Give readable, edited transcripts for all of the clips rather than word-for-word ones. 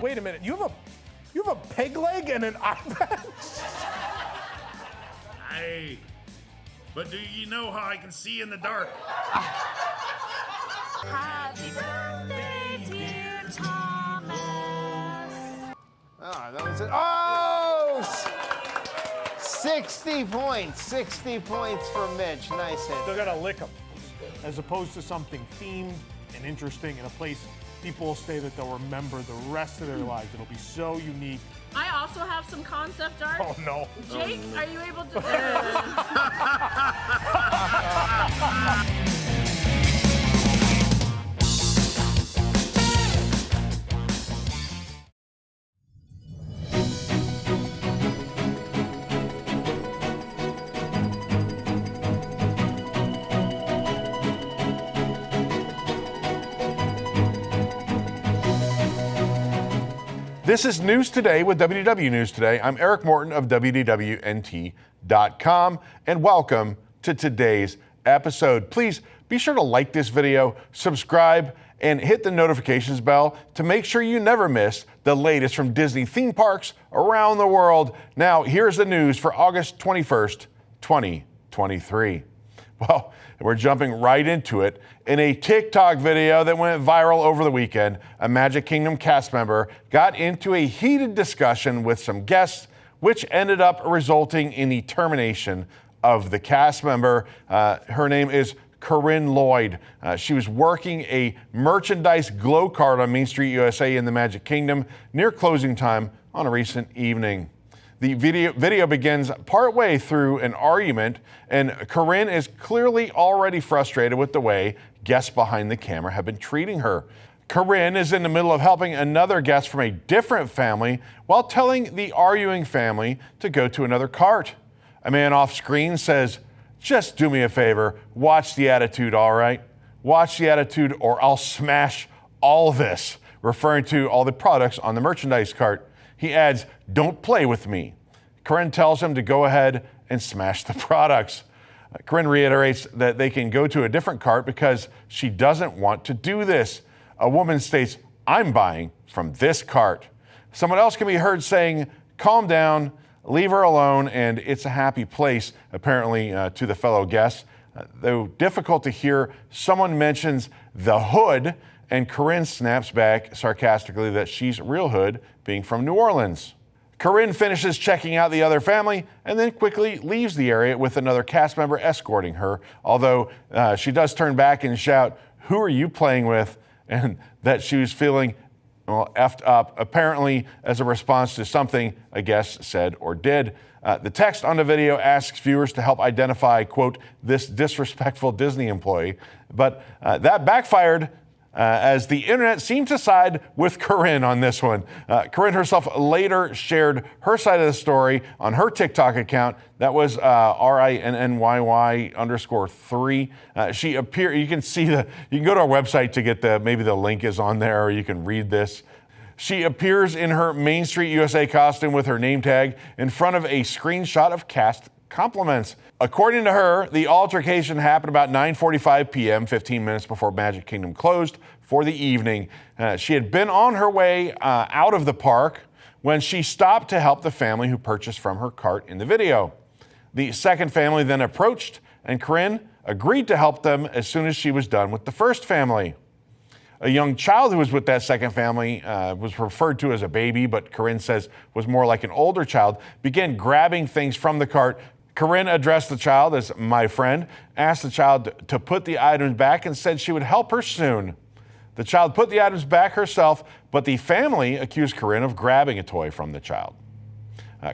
wait a minute. You have a peg leg and an eye patch? Hey, but do you know how I can see in the dark? Happy birthday, dear Thomas. Oh, that was it. Oh! 60 points. 60 points for Mitch. Nice hit. Still gotta lick them. As opposed to something themed and interesting in a place people will say that they'll remember the rest of their lives. It'll be so unique. I also have some concept art. Oh, no. Jake, are you able to? This is News Today with WDW News Today. I'm Eric Morton of WDWNT.com, and welcome to today's episode. Please be sure to like this video, subscribe, and hit the notifications bell to make sure you never miss the latest from Disney theme parks around the world. Now, here's the news for August 21st, 2023. Well, we're jumping right into it. In a TikTok video that went viral over the weekend, a Magic Kingdom cast member got into a heated discussion with some guests, which ended up resulting in the termination of the cast member. Her name is Corinne Lloyd. She was working a merchandise glow cart on Main Street USA in the Magic Kingdom near closing time on a recent evening. The video begins partway through an argument, and Corinne is clearly already frustrated with the way guests behind the camera have been treating her. Corinne is in the middle of helping another guest from a different family while telling the arguing family to go to another cart. A man off screen says, "Just do me a favor, watch the attitude, all right? Watch the attitude or I'll smash all this," referring to all the products on the merchandise cart. He adds, "Don't play with me." Corinne tells him to go ahead and smash the products. Corinne reiterates that they can go to a different cart because she doesn't want to do this. A woman states, "I'm buying from this cart." Someone else can be heard saying, "Calm down, leave her alone, and it's a happy place," apparently to the fellow guests. Though difficult to hear, someone mentions the hood, and Corinne snaps back sarcastically that she's real hood, being from New Orleans. Corinne finishes checking out the other family and then quickly leaves the area with another cast member escorting her, although she does turn back and shout, "Who are you playing with?" and that she was feeling, well, effed up, apparently as a response to something a guest said or did. The text on the video asks viewers to help identify, quote, "this disrespectful Disney employee," but that backfired as the internet seemed to side with Corinne on this one. Corinne herself later shared her side of the story on her TikTok account. That was RINNYY_3. She appeared, you can go to our website to get maybe the link is on there, or you can read this. She appears in her Main Street USA costume with her name tag in front of a screenshot of cast compliments. According to her, the altercation happened about 9:45 p.m., 15 minutes before Magic Kingdom closed for the evening. She had been on her way out of the park when she stopped to help the family who purchased from her cart in the video. The second family then approached, and Corinne agreed to help them as soon as she was done with the first family. A young child who was with that second family was referred to as a baby, but Corinne says was more like an older child, began grabbing things from the cart. Corinne addressed the child as "my friend," asked the child to put the items back, and said she would help her soon. The child put the items back herself, but the family accused Corinne of grabbing a toy from the child.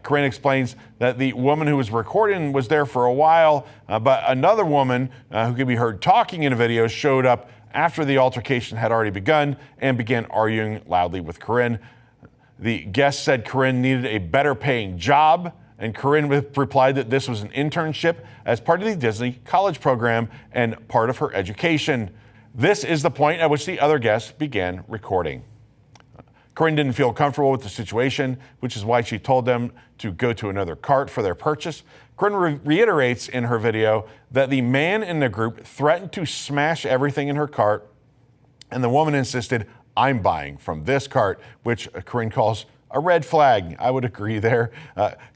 Corinne explains that the woman who was recording was there for a while, but another woman who could be heard talking in a video showed up after the altercation had already begun and began arguing loudly with Corinne. The guest said Corinne needed a better paying job, and Corinne replied that this was an internship as part of the Disney college program and part of her education. This is the point at which the other guests began recording. Corinne didn't feel comfortable with the situation, which is why she told them to go to another cart for their purchase. Corinne reiterates in her video that the man in the group threatened to smash everything in her cart, and the woman insisted, I'm buying from this cart, which Corinne calls a red flag. I would agree there.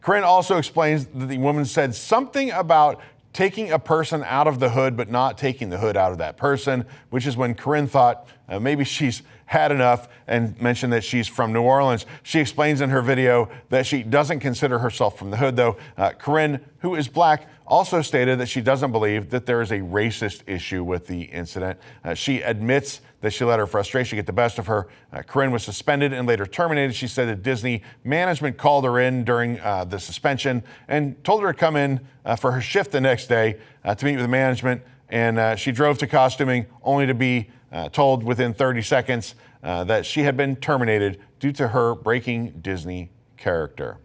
Corinne also explains that the woman said something about taking a person out of the hood, but not taking the hood out of that person, which is when Corinne thought maybe she's had enough and mentioned that she's from New Orleans. She explains in her video that she doesn't consider herself from the hood, though. Corinne, who is black, also stated that she doesn't believe that there is a racist issue with the incident. She admits that she let her frustration get the best of her. Corinne was suspended and later terminated. She said that Disney management called her in during the suspension and told her to come in for her shift the next day to meet with the management. And she drove to costuming only to be told within 30 seconds that she had been terminated due to her breaking Disney character.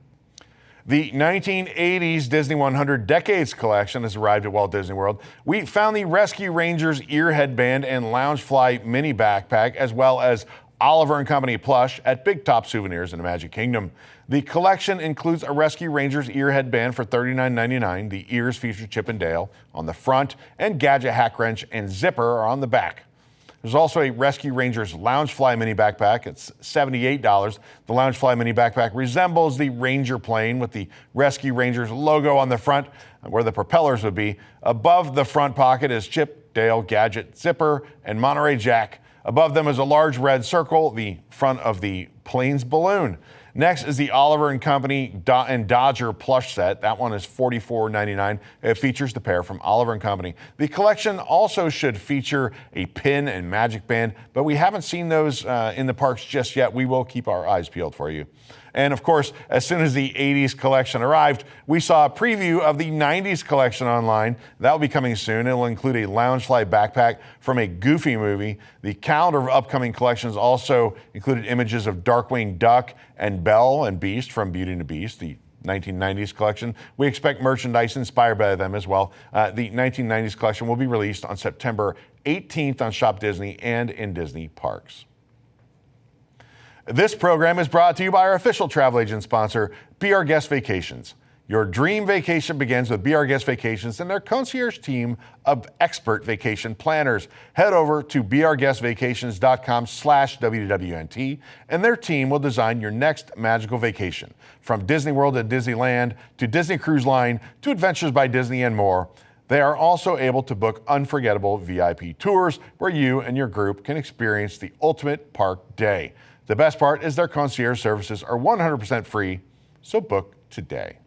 The 1980s Disney 100 Decades collection has arrived at Walt Disney World. We found the Rescue Rangers ear headband and Loungefly mini backpack, as well as Oliver & Company plush at Big Top Souvenirs in the Magic Kingdom. The collection includes a Rescue Rangers ear headband for $39.99. The ears feature Chip and Dale on the front, and Gadget Hack Wrench and Zipper are on the back. There's also a Rescue Rangers Loungefly mini backpack. It's $78. The Loungefly mini backpack resembles the Ranger plane with the Rescue Rangers logo on the front, where the propellers would be. Above the front pocket is Chip, Dale, Gadget, Zipper, and Monterey Jack. Above them is a large red circle, the front of the plane's balloon. Next is the Oliver & Company and Dodger plush set. That one is $44.99. It features the pair from Oliver & Company. The collection also should feature a pin and magic band, but we haven't seen those in the parks just yet. We will keep our eyes peeled for you. And of course, as soon as the 80s collection arrived, we saw a preview of the 90s collection online. That will be coming soon. It will include a Loungefly backpack from a Goofy movie. The calendar of upcoming collections also included images of Darkwing Duck and Belle and Beast from Beauty and the Beast, the 1990s collection. We expect merchandise inspired by them as well. The 1990s collection will be released on September 18th on Shop Disney and in Disney parks. This program is brought to you by our official travel agent sponsor, Be Our Guest Vacations. Your dream vacation begins with Be Our Guest Vacations and their concierge team of expert vacation planners. Head over to beourguestvacations.com/WDWNT and their team will design your next magical vacation. From Disney World to Disneyland to Disney Cruise Line to Adventures by Disney and more. They are also able to book unforgettable VIP tours where you and your group can experience the ultimate park day. The best part is their concierge services are 100% free, so book today.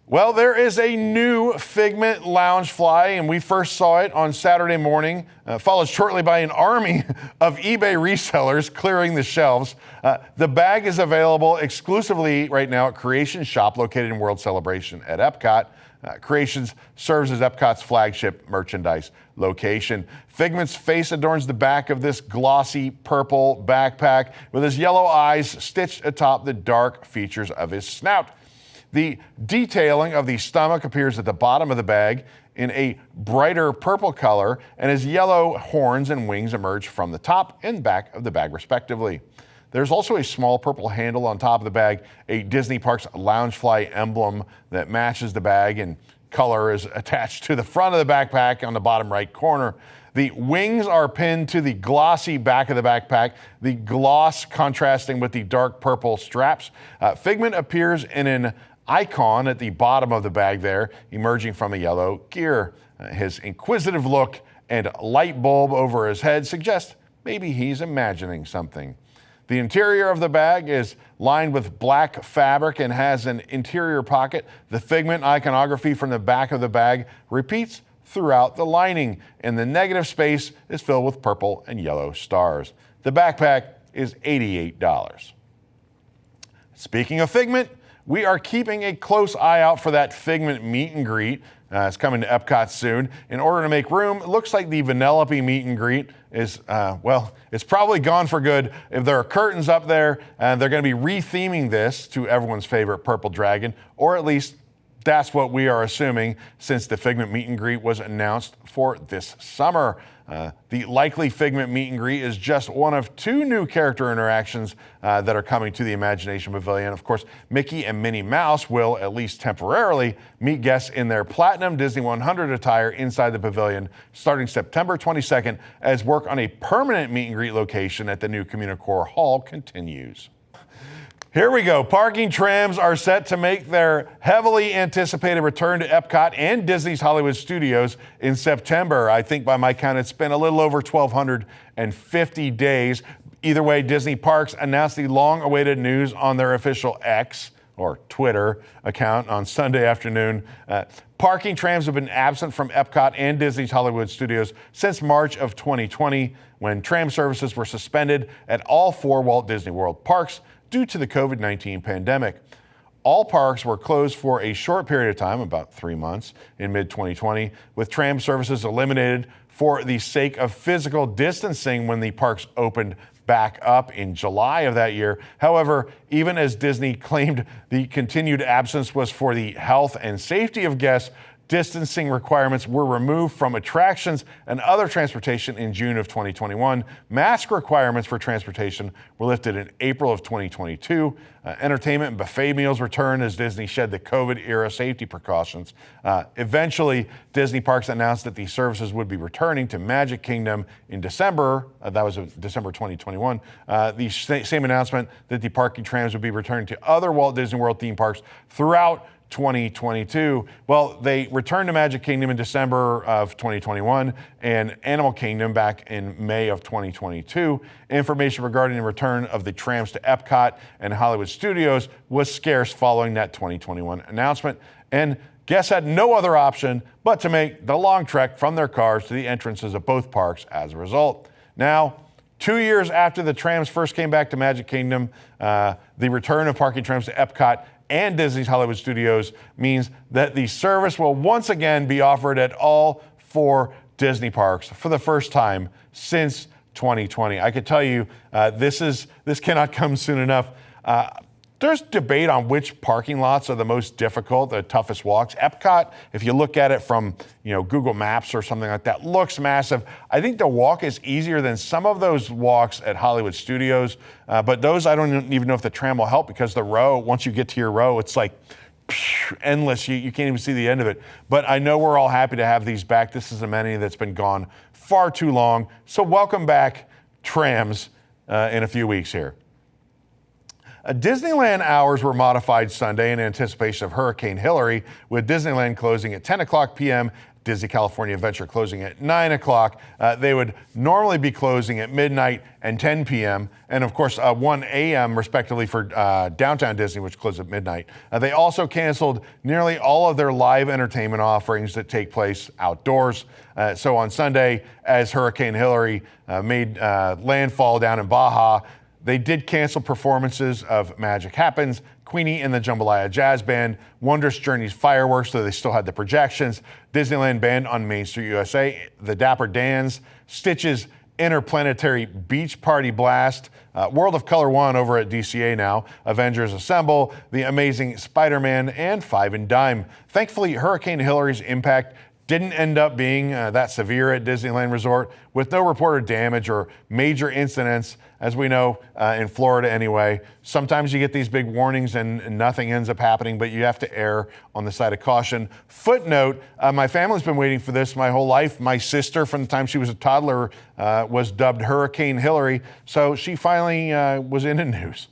Well, there is a new Figment Loungefly, and we first saw it on Saturday morning, followed shortly by an army of eBay resellers clearing the shelves. The bag is available exclusively right now at Creations Shop, located in World Celebration at EPCOT. Creations serves as EPCOT's flagship merchandise location. Figment's face adorns the back of this glossy purple backpack with his yellow eyes stitched atop the dark features of his snout. The detailing of the stomach appears at the bottom of the bag in a brighter purple color, and his yellow horns and wings emerge from the top and back of the bag respectively. There's also a small purple handle on top of the bag, a Disney Parks Loungefly emblem that matches the bag, and color is attached to the front of the backpack on the bottom right corner. The wings are pinned to the glossy back of the backpack, the gloss contrasting with the dark purple straps. Figment appears in an icon at the bottom of the bag there, emerging from a yellow gear. His inquisitive look and light bulb over his head suggest maybe he's imagining something. The interior of the bag is lined with black fabric and has an interior pocket. The Figment iconography from the back of the bag repeats throughout the lining, and the negative space is filled with purple and yellow stars. The backpack is $88. Speaking of Figment, we are keeping a close eye out for that Figment meet and greet. It's coming to EPCOT soon. In order to make room, it looks like the Vanellope meet and greet is, it's probably gone for good. If there are curtains up there, they're going to be retheming this to everyone's favorite purple dragon, or at least That's what we are assuming since the Figment meet and greet was announced for this summer. The likely Figment meet and greet is just one of 2 new character interactions that are coming to the Imagination Pavilion. Of course, Mickey and Minnie Mouse will, at least temporarily, meet guests in their Platinum Disney 100 attire inside the pavilion starting September 22nd as work on a permanent meet and greet location at the new Communicore Hall continues. Here we go. Parking trams are set to make their heavily anticipated return to EPCOT and Disney's Hollywood Studios in September. I think by my count, it's been a little over 1,250 days. Either way, Disney Parks announced the long-awaited news on their official X, or Twitter, account on Sunday afternoon. Parking trams have been absent from EPCOT and Disney's Hollywood Studios since March of 2020, when tram services were suspended at all 4 Walt Disney World parks due to the COVID-19 pandemic. All parks were closed for a short period of time, about 3 months, in mid-2020, with tram services eliminated for the sake of physical distancing when the parks opened back up in July of that year. However, even as Disney claimed the continued absence was for the health and safety of guests, distancing requirements were removed from attractions and other transportation in June of 2021. Mask requirements for transportation were lifted in April of 2022. Entertainment and buffet meals returned as Disney shed the COVID-era safety precautions. Eventually, Disney Parks announced that the services would be returning to Magic Kingdom in December. That was December 2021. The same announcement that the parking trams would be returning to other Walt Disney World theme parks throughout 2022. Well, they returned to Magic Kingdom in December of 2021 and Animal Kingdom back in May of 2022. Information regarding the return of the trams to EPCOT and Hollywood Studios was scarce following that 2021 announcement, and guests had no other option but to make the long trek from their cars to the entrances of both parks as a result. Now, 2 years after the trams first came back to Magic Kingdom, the return of parking trams to EPCOT and Disney's Hollywood Studios means that the service will once again be offered at all 4 Disney parks for the first time since 2020. I could tell you this cannot come soon enough. There's debate on which parking lots are the most difficult, the toughest walks. EPCOT, if you look at it from Google Maps or something like that, looks massive. I think the walk is easier than some of those walks at Hollywood Studios, but those I don't even know if the tram will help because the row, once you get to your row, it's like endless. You can't even see the end of it. But I know we're all happy to have these back. This is an amenity that's been gone far too long. So welcome back, trams, in a few weeks here. Disneyland hours were modified Sunday in anticipation of Hurricane Hilary, with Disneyland closing at 10 o'clock p.m., Disney California Adventure closing at 9 o'clock. They would normally be closing at midnight and 10 p.m., and of course 1 a.m. respectively for Downtown Disney, which closed at midnight. They also canceled nearly all of their live entertainment offerings that take place outdoors. So on Sunday, as Hurricane Hilary made landfall down in Baja, they did cancel performances of Magic Happens, Queenie and the Jambalaya Jazz Band, Wondrous Journeys fireworks, so they still had the projections, Disneyland Band on Main Street USA, the Dapper Dans, Stitch's Interplanetary Beach Party Blast, World of Color 1 over at DCA now, Avengers Assemble, The Amazing Spider-Man, and Five and Dime. Thankfully, Hurricane Hilary's impact didn't end up being that severe at Disneyland Resort, with no reported damage or major incidents, as we know in Florida anyway. Sometimes you get these big warnings and nothing ends up happening, but you have to err on the side of caution. Footnote, my family's been waiting for this my whole life. My sister, from the time she was a toddler, was dubbed Hurricane Hilary, so she finally was in the news.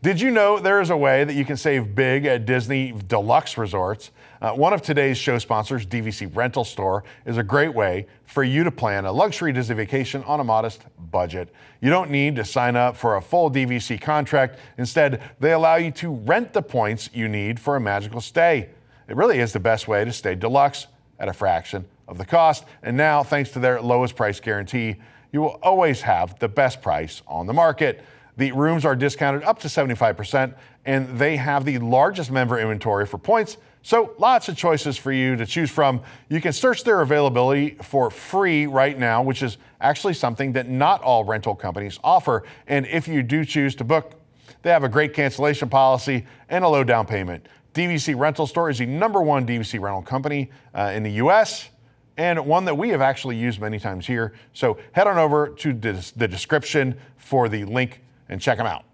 Did you know there is a way that you can save big at Disney Deluxe Resorts? One of today's show sponsors, DVC Rental Store, is a great way for you to plan a luxury Disney vacation on a modest budget. You don't need to sign up for a full DVC contract. Instead, they allow you to rent the points you need for a magical stay. It really is the best way to stay deluxe at a fraction of the cost. And now, thanks to their lowest price guarantee, you will always have the best price on the market. The rooms are discounted up to 75%, and they have the largest member inventory for points, so lots of choices for you to choose from. You can search their availability for free right now, which is actually something that not all rental companies offer. And if you do choose to book, they have a great cancellation policy and a low down payment. DVC Rental Store is the #1 DVC rental company in the U.S., and one that we have actually used many times here. So head on over to the description for the link and check them out.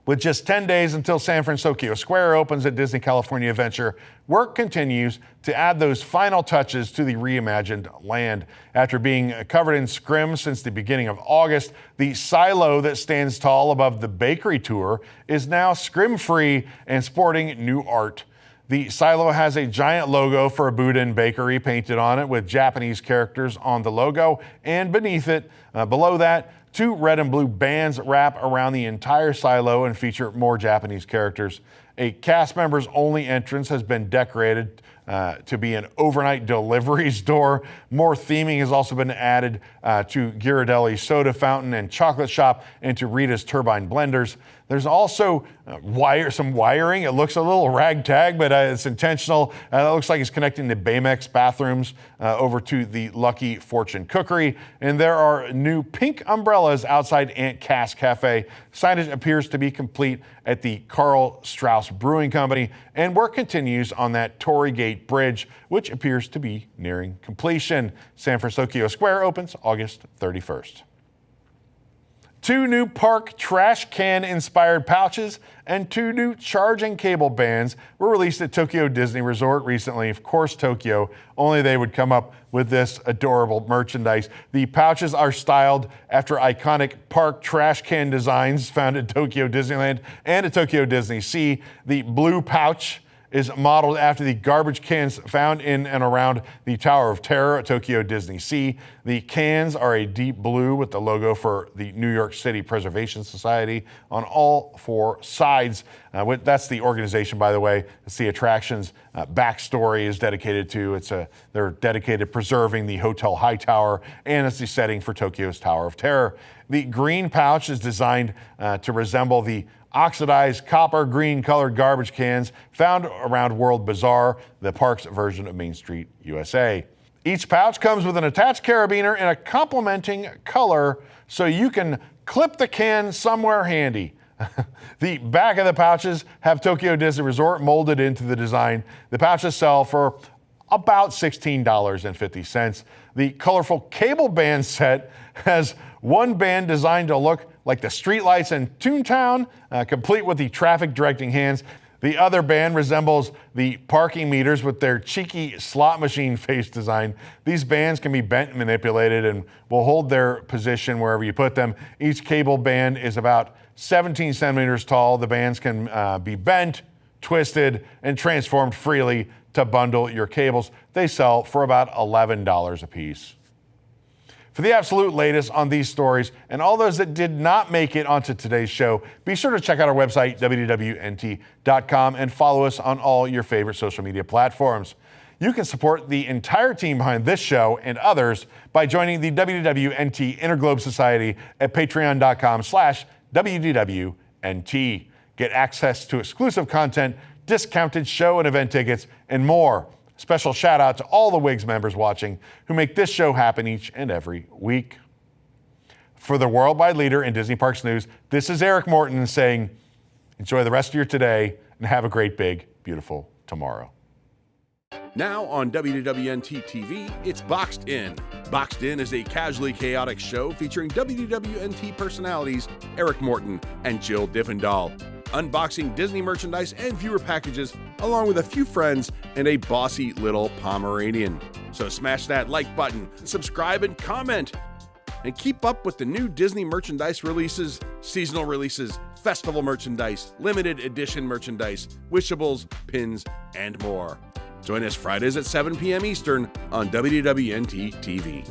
With just 10 days until San Fransokyo Square opens at Disney California Adventure, work continues to add those final touches to the reimagined land. After being covered in scrim since the beginning of August, the silo that stands tall above the bakery tour is now scrim-free and sporting new art. The silo has a giant logo for a Boudin bakery painted on it with Japanese characters on the logo, and beneath it, below that, 2 red and blue bands wrap around the entire silo and feature more Japanese characters. A cast members only entrance has been decorated to be an overnight delivery store. More theming has also been added to Ghirardelli's soda fountain and chocolate shop and to Rita's turbine blenders. There's also some wiring. It looks a little ragtag, but it's intentional. It looks like it's connecting the Baymex bathrooms over to the Lucky Fortune Cookery. And there are new pink umbrellas outside Aunt Cass Cafe. Signage appears to be complete at the Carl Strauss Brewing Company. And work continues on that Torii Gate Bridge, which appears to be nearing completion. San Fransokyo Square opens August 31st. 2 new park trash can inspired pouches and 2 new charging cable bands were released at Tokyo Disney Resort recently. Of course, Tokyo, only they would come up with this adorable merchandise. The pouches are styled after iconic park trash can designs found at Tokyo Disneyland and at Tokyo Disney Sea. The blue pouch is modeled after the garbage cans found in and around the Tower of Terror at Tokyo Disney Sea. The cans are a deep blue with the logo for the New York City Preservation Society on all 4 sides. That's the organization, by the way. It's the attraction's backstory is dedicated to. They're dedicated to preserving the Hotel Hightower, and it's the setting for Tokyo's Tower of Terror. The green pouch is designed to resemble the oxidized copper green colored garbage cans found around World Bazaar, the park's version of Main Street, USA. Each pouch comes with an attached carabiner in a complementing color so you can clip the can somewhere handy. The back of the pouches have Tokyo Disney Resort molded into the design. The pouches sell for about $16.50. The colorful cable band set has 1 band designed to look like the streetlights in Toontown, complete with the traffic directing hands. The other band resembles the parking meters with their cheeky slot machine face design. These bands can be bent and manipulated and will hold their position wherever you put them. Each cable band is about 17 centimeters tall. The bands can be bent, twisted, and transformed freely to bundle your cables. They sell for about $11 a piece. For the absolute latest on these stories and all those that did not make it onto today's show, be sure to check out our website, WDWNT.com, and follow us on all your favorite social media platforms. You can support the entire team behind this show and others by joining the WDWNT Interglobe Society at patreon.com/WDWNT. Get access to exclusive content, discounted show and event tickets, and more. Special shout out to all the WIGS members watching who make this show happen each and every week. For the worldwide leader in Disney Parks news, this is Eric Morton saying, enjoy the rest of your today and have a great, big, beautiful tomorrow. Now on WDWNT TV, it's Boxed In. Boxed In is a casually chaotic show featuring WDWNT personalities Eric Morton and Jill Diffendahl, unboxing Disney merchandise and viewer packages, along with a few friends and a bossy little Pomeranian. So smash that like button, subscribe and comment, and keep up with the new Disney merchandise releases, seasonal releases, festival merchandise, limited edition merchandise, wishables, pins, and more. Join us Fridays at 7 p.m. Eastern on WDWNT TV.